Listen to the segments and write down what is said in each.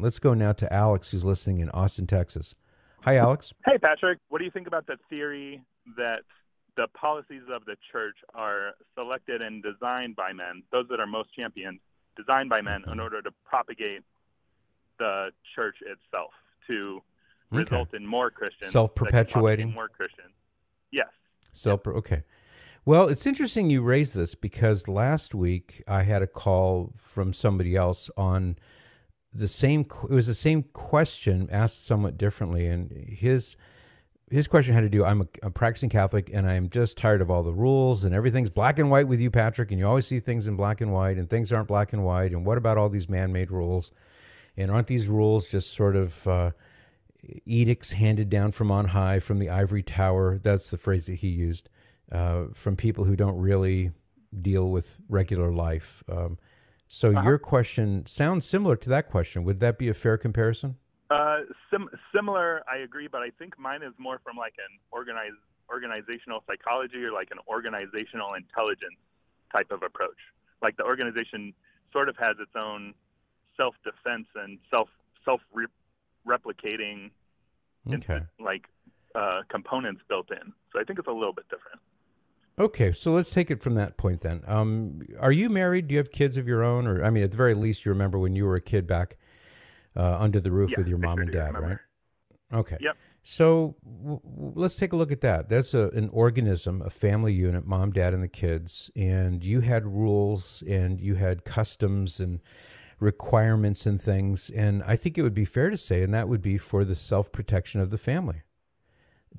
Let's go now to Alex, who's listening in Austin, Texas. Hi, Alex. Hey, Patrick. What do you think about the theory that the policies of the church are selected and designed by men, those that are most championed, designed by men in order to propagate the church itself to result in more Christians, self-perpetuating, more Christians? Yes. Okay. Well, it's interesting you raised this because last week I had a call from somebody else on it was the same question asked somewhat differently, and his question had to do, I'm a practicing Catholic and I'm just tired of all the rules and everything's black and white with you, Patrick, and you always see things in black and white and things aren't black and white, and what about all these man-made rules? And aren't these rules just sort of edicts handed down from on high, from the ivory tower? That's the phrase that he used, from people who don't really deal with regular life. So your question sounds similar to that question. Would that be a fair comparison? Similar, I agree, but I think mine is more from like an organizational psychology or like an organizational intelligence type of approach. Like the organization sort of has its own self-defense and self-replicating components built in. So I think it's a little bit different. Okay, so let's take it from that point then. Are you married? Do you have kids of your own? Or, I mean, at the very least, you remember when you were a kid back under the roof with your mom and dad, right? Okay. Yep. So let's take a look at that. That's an organism, a family unit, mom, dad, and the kids. And you had rules and you had customs and requirements and things. And I think it would be fair to say, and that would be for the self-protection of the family.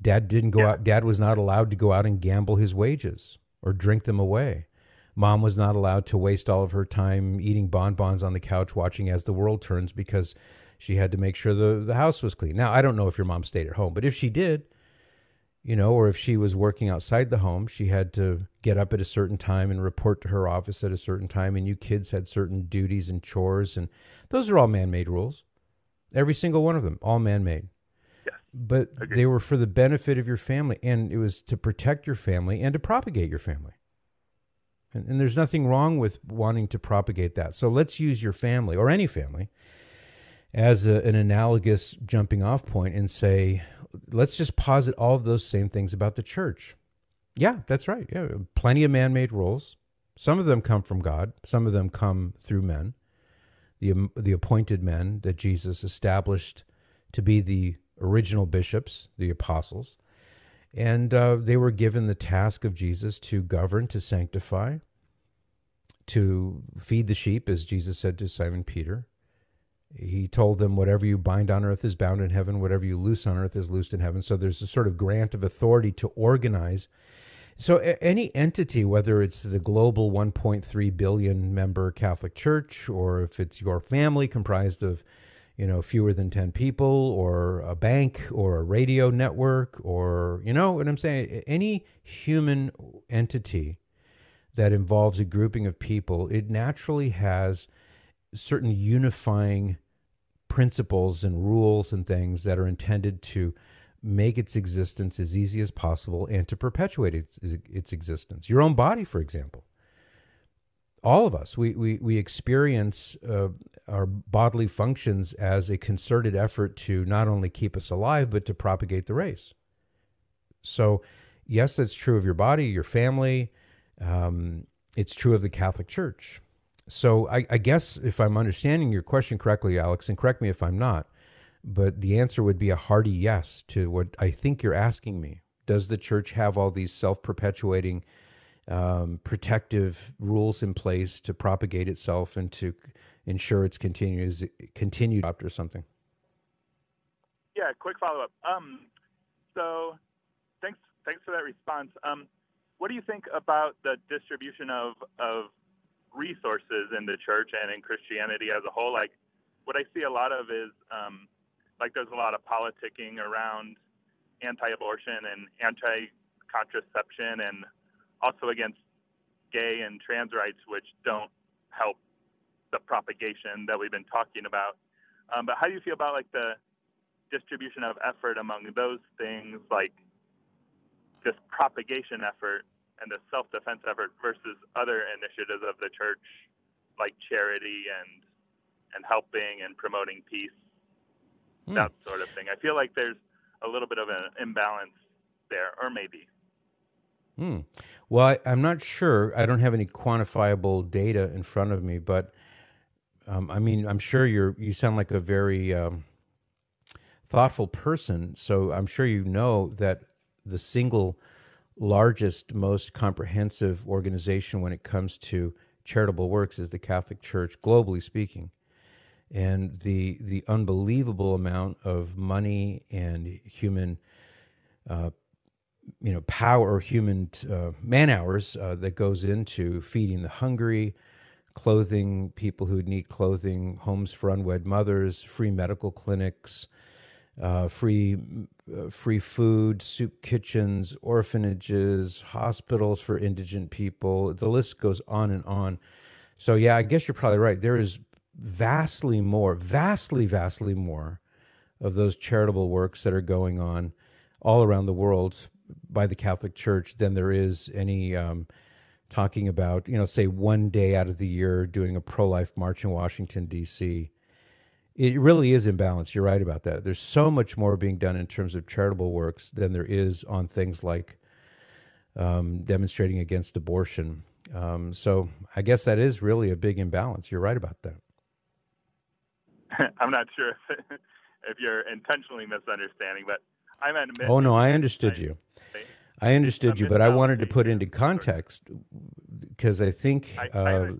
Dad didn't go out. Dad was not allowed to go out and gamble his wages or drink them away. Mom was not allowed to waste all of her time eating bonbons on the couch watching As the World Turns because she had to make sure the house was clean. Now, I don't know if your mom stayed at home, but if she did, or if she was working outside the home, she had to get up at a certain time and report to her office at a certain time, and you kids had certain duties and chores, and those are all man-made rules. Every single one of them, all man-made. But they were for the benefit of your family, and it was to protect your family and to propagate your family. And there's nothing wrong with wanting to propagate that. So let's use your family, or any family, as an analogous jumping off point and say, let's just posit all of those same things about the church. Yeah, that's right. Yeah, plenty of man-made rules. Some of them come from God. Some of them come through men, the appointed men that Jesus established to be the original bishops, the apostles, and they were given the task of Jesus to govern, to sanctify, to feed the sheep, as Jesus said to Simon Peter. He told them, whatever you bind on earth is bound in heaven, whatever you loose on earth is loosed in heaven. So there's a sort of grant of authority to organize. So any entity, whether it's the global 1.3 billion member Catholic Church, or if it's your family comprised of fewer than 10 people, or a bank, or a radio network, or, what I'm saying? Any human entity that involves a grouping of people, it naturally has certain unifying principles and rules and things that are intended to make its existence as easy as possible and to perpetuate its existence. Your own body, for example. All of us, we experience our bodily functions as a concerted effort to not only keep us alive, but to propagate the race. So, yes, that's true of your body, your family. It's true of the Catholic Church. So I guess if I'm understanding your question correctly, Alex, and correct me if I'm not, but the answer would be a hearty yes to what I think you're asking me. Does the church have all these self-perpetuating protective rules in place to propagate itself and to ensure its continued after something? Yeah, quick follow-up. So thanks for that response. What do you think about the distribution of resources in the church and in Christianity as a whole? Like, what I see a lot of is there's a lot of politicking around anti-abortion and anti-contraception, and also against gay and trans rights, which don't help the propagation that we've been talking about. But how do you feel about the distribution of effort among those things, like this propagation effort and the self-defense effort versus other initiatives of the church, like charity and helping and promoting peace, that sort of thing. I feel like there's a little bit of an imbalance there, or maybe. Well, I'm not sure. I don't have any quantifiable data in front of me, but I mean, I'm sure you sound like a very thoughtful person. So I'm sure you know that the single largest, most comprehensive organization when it comes to charitable works is the Catholic Church, globally speaking. And the unbelievable amount of money and human power or human man hours that goes into feeding the hungry, clothing people who need clothing, homes for unwed mothers, free medical clinics, free food, soup kitchens, orphanages, hospitals for indigent people. The list goes on and on. So yeah, I guess you're probably right. There is vastly more of those charitable works that are going on all around the world by the Catholic Church than there is any talking about, say 1 day out of the year doing a pro-life march in Washington, D.C. It really is imbalanced. You're right about that. There's so much more being done in terms of charitable works than there is on things like demonstrating against abortion. So I guess that is really a big imbalance. You're right about that. I'm not sure if you're intentionally misunderstanding, but I meant. Oh no, I understood you. I understood you, but I wanted to put into context because I think, I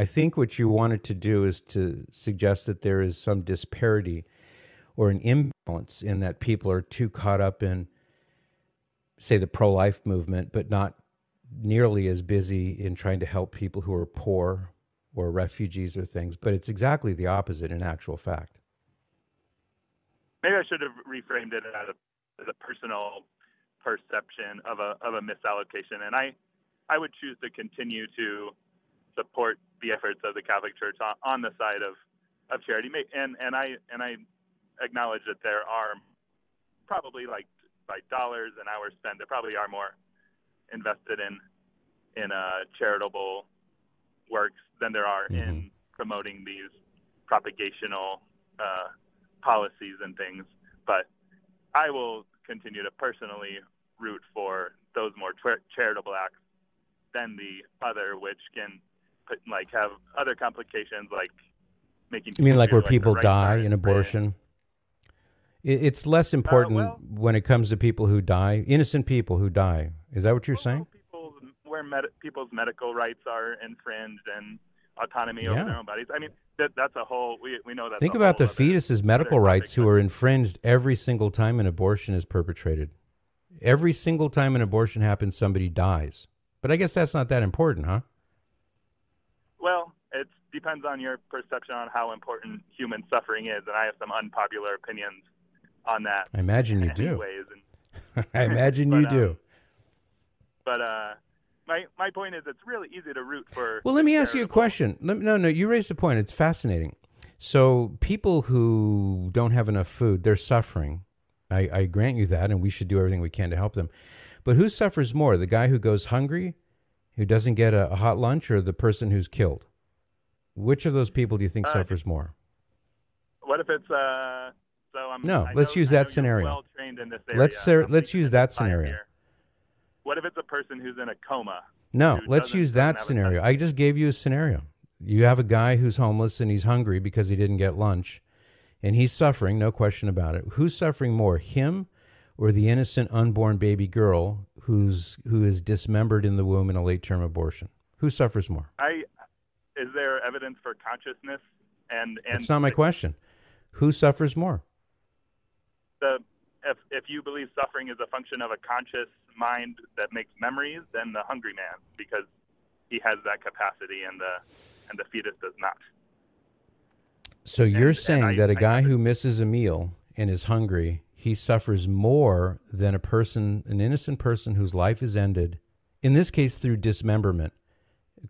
think what you wanted to do is to suggest that there is some disparity or an imbalance in that people are too caught up in, say, the pro-life movement, but not nearly as busy in trying to help people who are poor or refugees or things. But it's exactly the opposite in actual fact. Maybe I should have reframed it as a personal perception of a misallocation, and I would choose to continue to support the efforts of the Catholic Church on the side of charity, and I acknowledge that there are probably, like, by dollars and hours spent, there probably are more invested in charitable works than there are in promoting these propagational policies and things. But I will continue to personally root for those more charitable acts than the other, which can have other complications, like making. You mean like where people die in abortion? It's less important when it comes to people who die, innocent people who die. Is that what you're saying? People's medical rights are infringed and autonomy over their own bodies. I mean, that's a whole. We know that. Think about the fetus's medical rights who are infringed every single time an abortion is perpetrated. Every single time an abortion happens, somebody dies. But I guess that's not that important, huh? Well, it depends on your perception on how important human suffering is, and I have some unpopular opinions on that. I imagine you do. I imagine you do. But my point is, it's really easy to root for. Well, let me ask you a question. No, you raised a point. It's fascinating. So people who don't have enough food, they're suffering. I grant you that, and we should do everything we can to help them. But who suffers more, the guy who goes hungry, who doesn't get a hot lunch, or the person who's killed? Which of those people do you think suffers more? What if it's let's use that scenario. Well trained in this area. Let's use that scenario. What if it's a person who's in a coma? No, let's use that scenario. I just gave you a scenario. You have a guy who's homeless and he's hungry because he didn't get lunch, and he's suffering, no question about it. Who's suffering more, him or the innocent unborn baby girl who is dismembered in the womb in a late-term abortion? Who suffers more? Is there evidence for consciousness? And that's not my question. Who suffers more? If you believe suffering is a function of a conscious mind that makes memories, then the hungry man, because he has that capacity and the fetus does not. So you're saying that a guy who misses a meal and is hungry, he suffers more than an innocent person whose life is ended, in this case through dismemberment,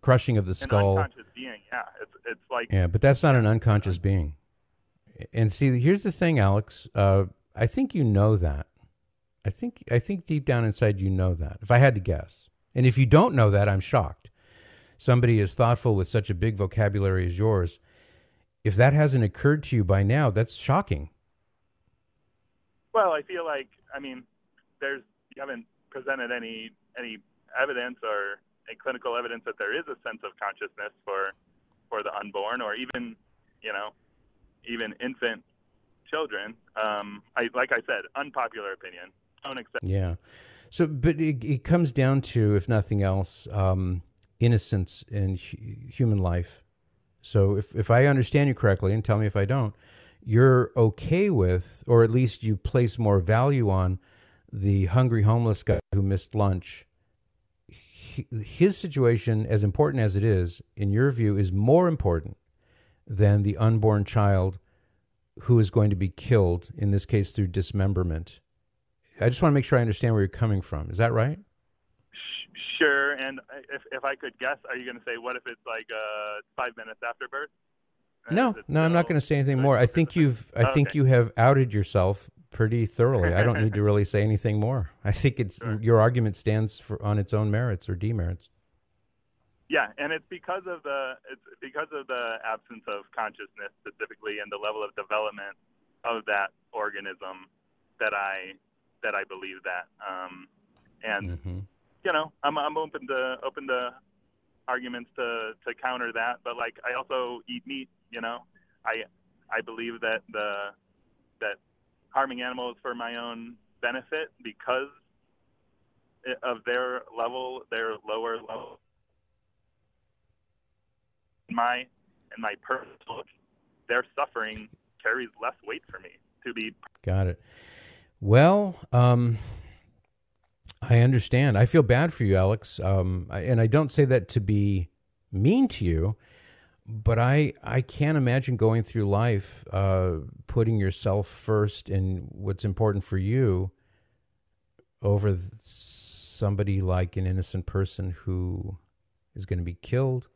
crushing of the skull. An unconscious being, yeah. It's like... Yeah, but that's not an unconscious being. And see, here's the thing, Alex. I think you know that. I think deep down inside you know that, if I had to guess. And if you don't know that, I'm shocked. Somebody as thoughtful with such a big vocabulary as yours If that hasn't occurred to you by now, that's shocking. Well, I feel like, I mean, you haven't presented any evidence or a clinical evidence that there is a sense of consciousness for the unborn, or even, even infant children. Like I said, unpopular opinion. Don't accept. Yeah. So, but it comes down to, if nothing else, innocence in human life. So if I understand you correctly, and tell me if I don't, you're okay with, or at least you place more value on, the hungry homeless guy who missed lunch. His situation, as important as it is, in your view, is more important than the unborn child who is going to be killed, in this case through dismemberment. I just want to make sure I understand where you're coming from. Is that right? Sure. And if I could guess, are you going to say, what if it's like 5 minutes after birth? No, I'm not going to say anything more. I think you have outed yourself pretty thoroughly. I don't need to really say anything more. I think Sure. Your argument stands on its own merits or demerits. Yeah, and it's because of the absence of consciousness specifically, and the level of development of that organism that I believe that. I'm open to arguments to counter that, but like, I also eat meat. I believe that that harming animals for my own benefit, because of their lower level, my personal, their suffering carries less weight for me to be. Got it. Well, I understand. I feel bad for you, Alex. And I don't say that to be mean to you, but I can't imagine going through life putting yourself first and what's important for you over somebody like an innocent person who is going to be killed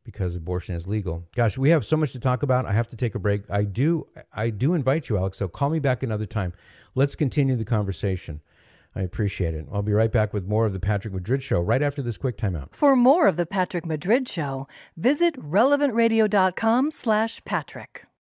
because abortion is legal. Gosh, we have so much to talk about. I have to take a break. I do invite you, Alex, so call me back another time. Let's continue the conversation. I appreciate it. I'll be right back with more of the Patrick Madrid Show right after this quick timeout. For more of the Patrick Madrid Show, visit relevantradio.com/Patrick.